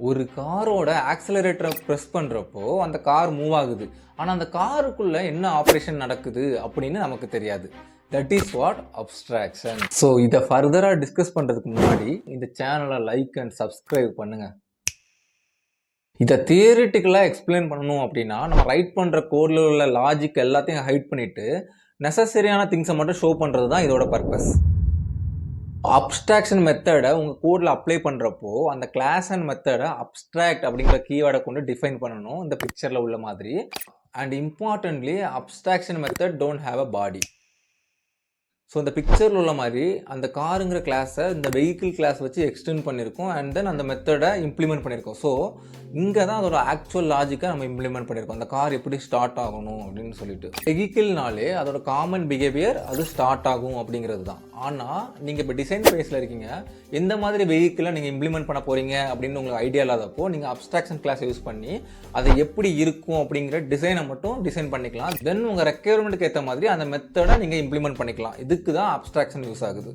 ஒரு காரோட ஆக்சிலரேட்டரை ப்ரெஸ் பண்ணுறப்போ அந்த கார் மூவ் ஆகுது. ஆனால் அந்த காருக்குள்ளே என்ன ஆப்ரேஷன் நடக்குது அப்படின்னு நமக்கு தெரியாது. That is what abstraction. So இதை ஃபர்தராக டிஸ்கஸ் பண்ணுறதுக்கு முன்னாடி இந்த சேனலை லைக் அண்ட் சப்ஸ்கிரைப் பண்ணுங்கள். இதை தியரிட்டிக்கலாக எக்ஸ்பிளைன் பண்ணணும் அப்படின்னா நம்ம ரைட் பண்ணுற கோடில் உள்ள லாஜிக் எல்லாத்தையும் ஹைட் பண்ணிவிட்டு நெசசரியான திங்ஸை மட்டும் ஷோ பண்ணுறது தான் இதோட பர்பஸ். அப்ஸ்ட்ராக்ஷன் மெத்தடை உங்கள் கோடில் அப்ளை பண்ணுறப்போ அந்த கிளாஸ் அண்ட் மெத்தடை அப்ஸ்ட்ராக்ட் அப்படிங்கிற கீவேர்டை கொண்டு டிஃபைன் பண்ணணும் இந்த பிக்சரில் உள்ள மாதிரி. And importantly abstraction method don't have a body. So இந்த பிக்சரில் உள்ள மாதிரி அந்த காருங்கிற கிளாஸை இந்த வெஹிக்கிள் கிளாஸ் வச்சு எக்ஸ்டெண்ட் பண்ணியிருக்கோம் அண்ட் தென் அந்த மெத்தடை இம்ப்ளிமெண்ட் பண்ணியிருக்கோம். ஸோ இங்கே தான் அதோட ஆக்சுவல் லாஜிக்கை நம்ம இம்ப்ளிமெண்ட் பண்ணியிருக்கோம். அந்த கார் எப்படி ஸ்டார்ட் ஆகணும் அப்படின்னு சொல்லிட்டு. வெஹிக்கிள்னாலே அதோட காமன் பிஹேவியர் அது ஸ்டார்ட் ஆகும் அப்படிங்கிறது தான். ஆனால் நீங்கள் இப்போ டிசைன் ஃபேஸில் இருக்கீங்க, எந்த மாதிரி வெஹிக்கிளை நீங்கள் இம்ப்ளிமெண்ட் பண்ண போகிறீங்க அப்படின்னு உங்களுக்கு ஐடியா இல்லாதப்போ நீங்கள் அப்ஸ்ட்ராக்ஷன் கிளாஸ் யூஸ் பண்ணி அது எப்படி இருக்கும் அப்படிங்கிற டிசைனை மட்டும் டிசைன் பண்ணிக்கலாம். தென் உங்கள் ரெக்யர்மெண்ட்டுக்கு ஏற்ற மாதிரி அந்த மெத்தடை நீங்கள் இம்ப்ளிமெண்ட் பண்ணிக்கலாம். இதுக்கு தான் அப்ஸ்ட்ராக்ஷன் யூஸ் ஆகுது.